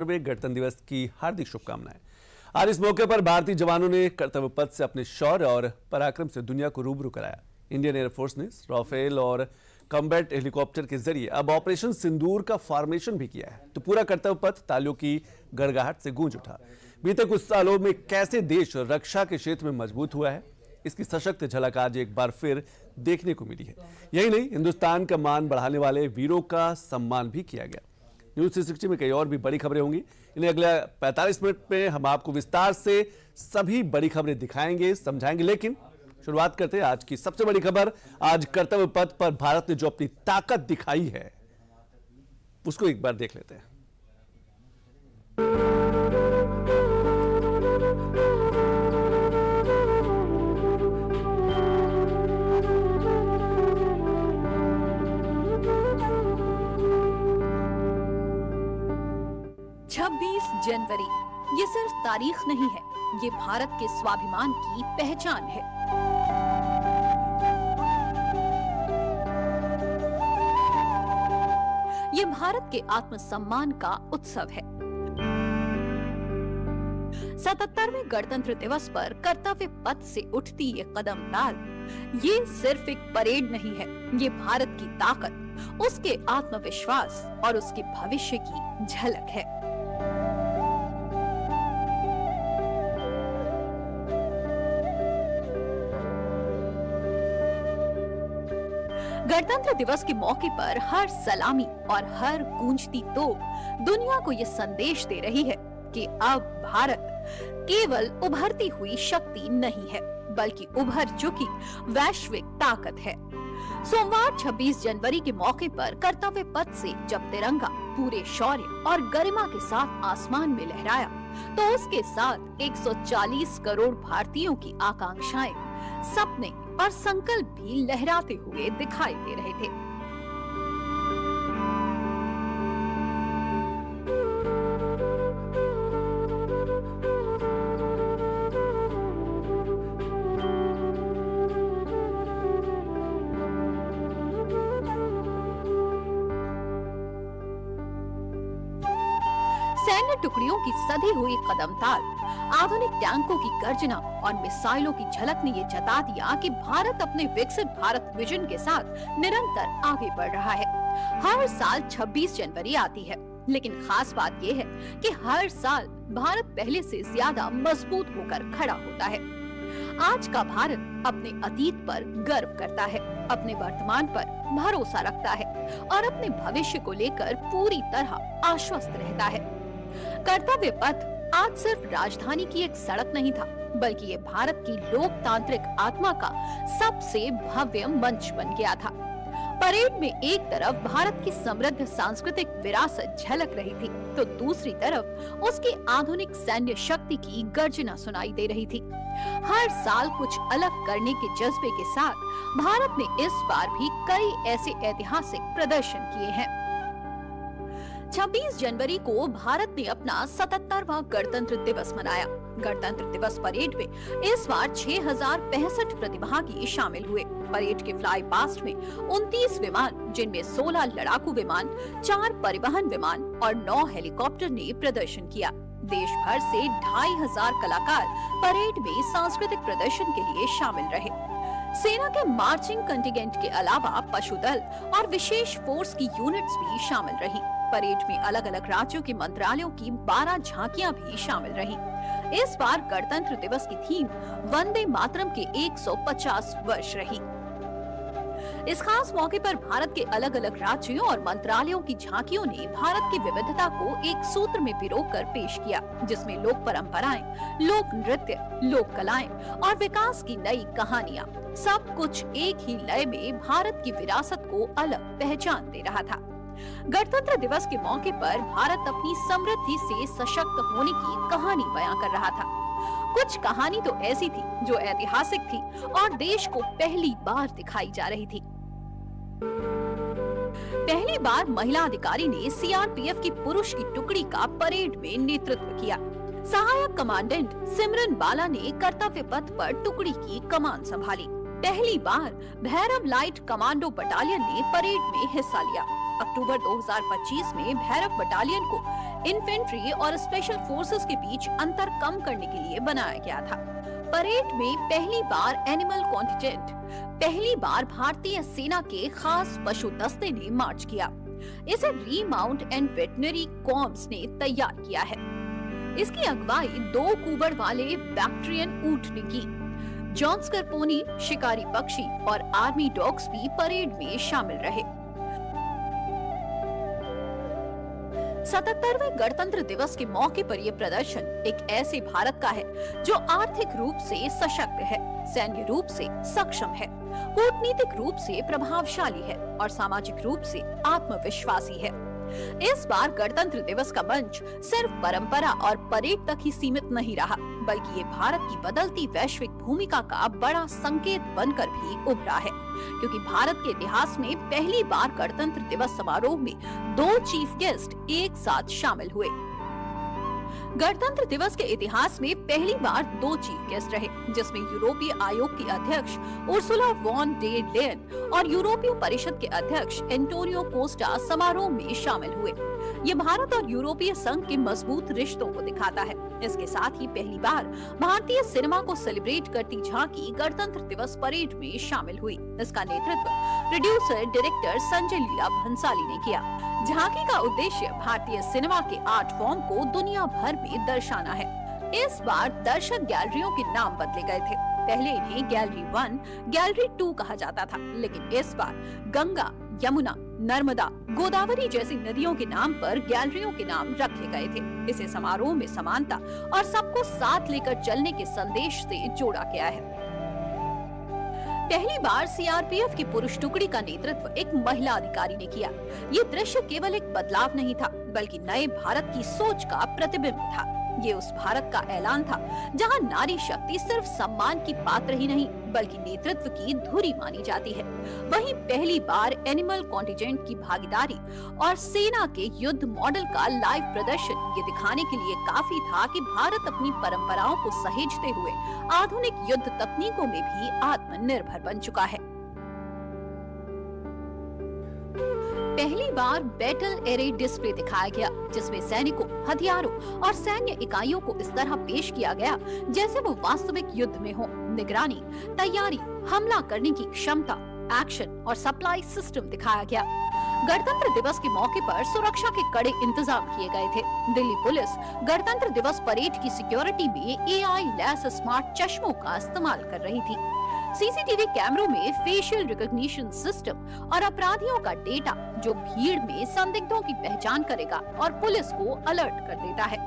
गणतंत्र दिवस की हार्दिक शुभकामनाएं। आज इस मौके पर भारतीय जवानों ने कर्तव्य पथ से अपने शौर्य और पराक्रम से दुनिया को रूबरू कराया। इंडियन एयरफोर्स ने राफेल और कॉम्बैट हेलीकॉप्टर के जरिए अब ऑपरेशन सिंदूर का फॉर्मेशन भी किया है, तो पूरा कर्तव्य पथ तालियों की गड़गड़ाहट से गूंज उठा। बीते कुछ सालों में कैसे देश रक्षा के क्षेत्र में मजबूत हुआ है, इसकी सशक्त झलक आज एक बार फिर देखने को मिली है। यही नहीं, हिंदुस्तान का मान बढ़ाने वाले वीरों का सम्मान भी किया गया। न्यूज 360 में कई और भी बड़ी खबरें होंगी। इन्हें अगले 45 मिनट में हम आपको विस्तार से सभी बड़ी खबरें दिखाएंगे, समझाएंगे। लेकिन शुरुआत करते हैं आज की सबसे बड़ी खबर। आज कर्तव्य पथ पर भारत ने जो अपनी ताकत दिखाई है, उसको एक बार देख लेते हैं। 26 जनवरी ये सिर्फ तारीख नहीं है, ये भारत के स्वाभिमान की पहचान है। ये भारत के आत्मसम्मान का उत्सव है। 77वें गणतंत्र दिवस पर कर्तव्य पथ से उठती ये कदमताल, ये सिर्फ एक परेड नहीं है, ये भारत की ताकत, उसके आत्मविश्वास और उसके भविष्य की झलक है। गणतंत्र दिवस के मौके पर हर सलामी और हर गूंजती तोप दुनिया को ये संदेश दे रही है कि अब भारत केवल उभरती हुई शक्ति नहीं है, बल्कि उभर चुकी वैश्विक ताकत है। सोमवार 26 जनवरी के मौके पर कर्तव्य पथ से जब तिरंगा पूरे शौर्य और गरिमा के साथ आसमान में लहराया, तो उसके साथ 140 करोड़ भारतीयों की आकांक्षाएं, सपने और संकल्प भी लहराते हुए दिखाई दे रहे थे। सैन्य टुकड़ियों की सधी हुई कदमताल, आधुनिक टैंकों की गर्जना और मिसाइलों की झलक ने ये जता दिया कि भारत अपने विकसित भारत विजन के साथ निरंतर आगे बढ़ रहा है। हर साल 26 जनवरी आती है, लेकिन खास बात ये है कि हर साल भारत पहले से ज्यादा मजबूत होकर खड़ा होता है। आज का भारत अपने अतीत पर गर्व करता है, अपने वर्तमान पर भरोसा रखता है और अपने भविष्य को लेकर पूरी तरह आश्वस्त रहता है। कर्तव्य पथ आज सिर्फ राजधानी की एक सड़क नहीं था, बल्कि ये भारत की लोकतांत्रिक आत्मा का सबसे भव्य मंच बन गया था। परेड में एक तरफ भारत की समृद्ध सांस्कृतिक विरासत झलक रही थी, तो दूसरी तरफ उसकी आधुनिक सैन्य शक्ति की गर्जना सुनाई दे रही थी। हर साल कुछ अलग करने के जज्बे के साथ भारत ने इस बार भी कई ऐसे ऐतिहासिक प्रदर्शन किए हैं। 26 जनवरी को भारत ने अपना 77वां गणतंत्र दिवस मनाया। गणतंत्र दिवस परेड में इस बार 6065 प्रतिभागी शामिल हुए। परेड के फ्लाई पास्ट में 29 विमान, जिनमें 16 लड़ाकू विमान, 4 परिवहन विमान और 9 हेलीकॉप्टर ने प्रदर्शन किया। देश भर से 2500 कलाकार परेड में सांस्कृतिक प्रदर्शन के लिए शामिल रहे। सेना के मार्चिंग कंटिजेंट के अलावा पशुदल और विशेष फोर्स की यूनिट्स भी शामिल रही। परेड में अलग अलग राज्यों के मंत्रालयों की 12 झांकियां भी शामिल रही। इस बार गणतंत्र दिवस की थीम वंदे मातरम के 150 वर्ष रही। इस खास मौके पर भारत के अलग अलग राज्यों और मंत्रालयों की झांकियों ने भारत की विविधता को एक सूत्र में पिरोकर पेश किया, जिसमें लोक परंपराएं, लोक नृत्य, लोक कलाएं और विकास की नई कहानियां, सब कुछ एक ही लय में भारत की विरासत को अलग पहचान दे रहा था। गणतंत्र दिवस के मौके पर भारत अपनी समृद्धि से सशक्त होने की कहानी बयां कर रहा था। कुछ कहानी तो ऐसी थी जो ऐतिहासिक थी और देश को पहली बार दिखाई जा रही थी। पहली बार महिला अधिकारी ने सीआरपीएफ की पुरुष की टुकड़ी का परेड में नेतृत्व किया। सहायक कमांडेंट सिमरन बाला ने कर्तव्य पथ पर टुकड़ी की कमान संभाली। पहली बार भैरव लाइट कमांडो बटालियन ने परेड में हिस्सा लिया। अक्टूबर 2025 में भैरव बटालियन को इन्फेंट्री और स्पेशल फोर्सेस के बीच अंतर कम करने के लिए बनाया गया था। परेड में पहली बार एनिमल कॉन्टिजेंट, पहली बार भारतीय सेना के खास पशु दस्ते ने मार्च किया। इसे रीमाउंट एंड वेटनरी कॉर्प्स ने तैयार किया है। इसकी अगुवाई 2 कुबड़ वाले बैक्ट्रियन ऊंट ने की। जॉन्सकर पोनी, शिकारी पक्षी और आर्मी डॉग्स भी परेड में शामिल रहे। 77वें गणतंत्र दिवस के मौके पर यह प्रदर्शन एक ऐसे भारत का है जो आर्थिक रूप से सशक्त है, सैन्य रूप से सक्षम है, कूटनीतिक रूप से प्रभावशाली है और सामाजिक रूप से आत्मविश्वासी है। इस बार गणतंत्र दिवस का मंच सिर्फ परंपरा और परेड तक ही सीमित नहीं रहा, बल्कि ये भारत की बदलती वैश्विक भूमिका का बड़ा संकेत बनकर भी उभरा है, क्योंकि भारत के इतिहास में पहली बार गणतंत्र दिवस समारोह में 2 चीफ गेस्ट एक साथ शामिल हुए। गणतंत्र दिवस के इतिहास में पहली बार 2 चीफ गेस्ट रहे, जिसमें यूरोपीय आयोग की अध्यक्ष उर्सुला वॉन डेर लेयन और यूरोपीय परिषद के अध्यक्ष एंटोनियो कोस्टा समारोह में शामिल हुए। ये भारत और यूरोपीय संघ के मजबूत रिश्तों को दिखाता है। इसके साथ ही पहली बार भारतीय सिनेमा को सेलिब्रेट करती झांकी गणतंत्र दिवस परेड में शामिल हुई। इसका नेतृत्व प्रोड्यूसर डायरेक्टर संजय लीला भंसाली ने किया। झांकी का उद्देश्य भारतीय सिनेमा के आर्ट फॉर्म को दुनिया भर में दर्शाना है। इस बार दर्शक गैलरियों के नाम बदले गए थे। पहले इन्हें गैलरी 1, गैलरी 2 कहा जाता था, लेकिन इस बार गंगा, यमुना, नर्मदा, गोदावरी जैसी नदियों के नाम पर गैलरियों के नाम रखे गए थे। इसे समारोह में समानता और सबको साथ लेकर चलने के संदेश से जोड़ा गया है। पहली बार सीआरपीएफ की पुरुष टुकड़ी का नेतृत्व एक महिला अधिकारी ने किया। ये दृश्य केवल एक बदलाव नहीं था, बल्कि नए भारत की सोच का प्रतिबिंब था। ये उस भारत का ऐलान था जहां नारी शक्ति सिर्फ सम्मान की पात्र ही नहीं, बल्कि नेतृत्व की धुरी मानी जाती है। वहीं पहली बार एनिमल कॉन्टिजेंट की भागीदारी और सेना के युद्ध मॉडल का लाइव प्रदर्शन ये दिखाने के लिए काफी था कि भारत अपनी परंपराओं को सहेजते हुए आधुनिक युद्ध तकनीकों में भी आत्मनिर्भर बन चुका है। पहली बार बैटल एरे डिस्प्ले दिखाया गया, जिसमें सैनिकों, हथियारों और सैन्य इकाइयों को इस तरह पेश किया गया जैसे वो वास्तविक युद्ध में हो। निगरानी, तैयारी, हमला करने की क्षमता, एक्शन और सप्लाई सिस्टम दिखाया गया। गणतंत्र दिवस के मौके पर सुरक्षा के कड़े इंतजाम किए गए थे। दिल्ली पुलिस गणतंत्र दिवस परेड की सिक्योरिटी में एआई लैस स्मार्ट चश्मों का इस्तेमाल कर रही थी। सीसीटीवी कैमरों में फेशियल रिकॉग्निशन सिस्टम और अपराधियों का डेटा जो भीड़ में संदिग्धों की पहचान करेगा और पुलिस को अलर्ट कर देता है।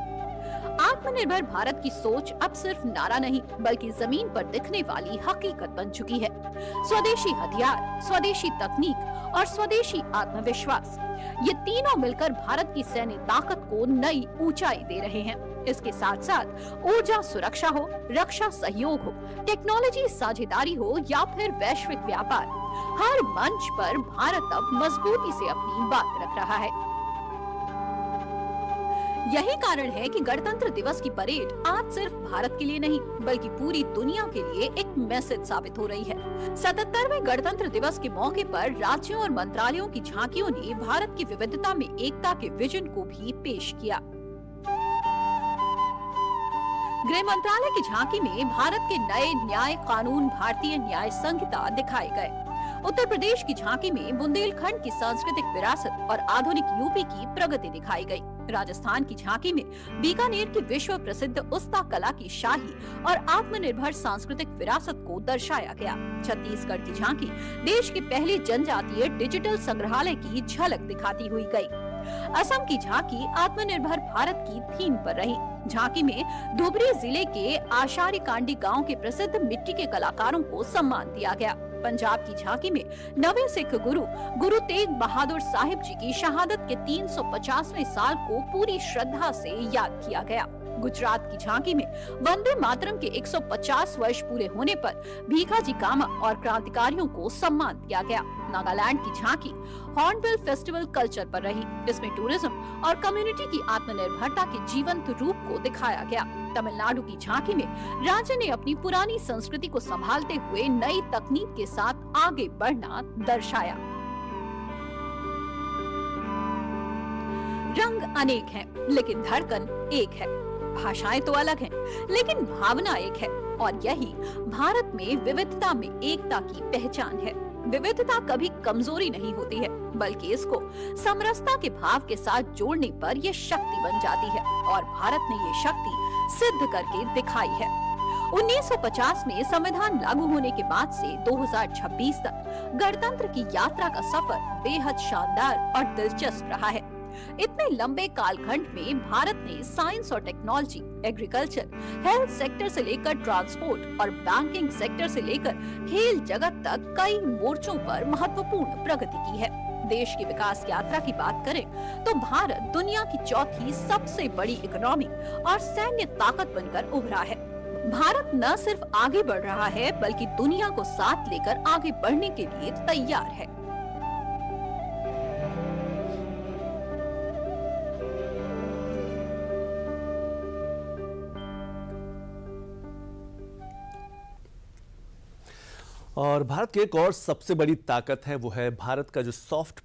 आत्मनिर्भर भारत की सोच अब सिर्फ नारा नहीं, बल्कि जमीन पर दिखने वाली हकीकत बन चुकी है। स्वदेशी हथियार, स्वदेशी तकनीक और स्वदेशी आत्मविश्वास, ये तीनों मिलकर भारत की सैन्य ताकत को नई ऊंचाई दे रहे हैं। इसके साथ साथ ऊर्जा सुरक्षा हो, रक्षा सहयोग हो, टेक्नोलॉजी साझेदारी हो या फिर वैश्विक व्यापार, हर मंच पर भारत अब मजबूती से अपनी बात रख रहा है। यही कारण है कि गणतंत्र दिवस की परेड आज सिर्फ भारत के लिए नहीं, बल्कि पूरी दुनिया के लिए एक मैसेज साबित हो रही है। 77वें गणतंत्र दिवस के मौके पर राज्यों और मंत्रालयों की झांकियों ने भारत की विविधता में एकता के विजन को भी पेश किया। गृह मंत्रालय की झांकी में भारत के नए न्याय कानून, भारतीय न्याय संहिता दिखाए गए। उत्तर प्रदेश की झांकी में बुंदेलखंड की सांस्कृतिक विरासत और आधुनिक यूपी की प्रगति दिखाई गई। राजस्थान की झांकी में बीकानेर की विश्व प्रसिद्ध उस्ता कला की शाही और आत्मनिर्भर सांस्कृतिक विरासत को दर्शाया गया। छत्तीसगढ़ की झांकी देश के पहले जनजातीय डिजिटल संग्रहालय की झलक दिखाती हुई गई। असम की झांकी आत्मनिर्भर भारत की थीम पर रही। झांकी में धुबरी जिले के आशारी कांडी गांव के प्रसिद्ध मिट्टी के कलाकारों को सम्मान दिया गया। पंजाब की झांकी में नवे सिख गुरु तेग बहादुर साहिब जी की शहादत के 350वें साल को पूरी श्रद्धा से याद किया गया। गुजरात की झांकी में वंदे मातरम के 150 वर्ष पूरे होने पर भीखाजी कामा और क्रांतिकारियों को सम्मान दिया गया। नागालैंड की झांकी हॉर्नबिल फेस्टिवल कल्चर पर रही। इसमें टूरिज्म और कम्युनिटी की आत्मनिर्भरता के जीवंत रूप को दिखाया गया। तमिलनाडु की झांकी में राज्य ने अपनी पुरानी संस्कृति को संभालते हुए नई तकनीक के साथ आगे बढ़ना दर्शाया। रंग अनेक हैं, लेकिन धड़कन एक है। भाषाएं तो अलग हैं, लेकिन भावना एक है। और यही भारत में विविधता में एकता की पहचान है। विविधता कभी कमजोरी नहीं होती है, बल्कि इसको समरसता के भाव के साथ जोड़ने पर यह शक्ति बन जाती है। और भारत ने ये शक्ति सिद्ध करके दिखाई है। 1950 में संविधान लागू होने के बाद से 2026 तक गणतंत्र की यात्रा का सफर बेहद शानदार और दिलचस्प रहा है। इतने लंबे कालखंड में भारत ने साइंस और टेक्नोलॉजी, एग्रीकल्चर, हेल्थ सेक्टर से लेकर ट्रांसपोर्ट और बैंकिंग सेक्टर से लेकर खेल जगत तक कई मोर्चों पर महत्वपूर्ण प्रगति की है। देश की विकास यात्रा की बात करें तो भारत दुनिया की चौथी सबसे बड़ी इकोनॉमी और सैन्य ताकत बनकर उभरा है। भारत न सिर्फ आगे बढ़ रहा है, बल्कि दुनिया को साथ लेकर आगे बढ़ने के लिए तैयार है। और भारत की एक और सबसे बड़ी ताकत है, वो है भारत का जो सॉफ्ट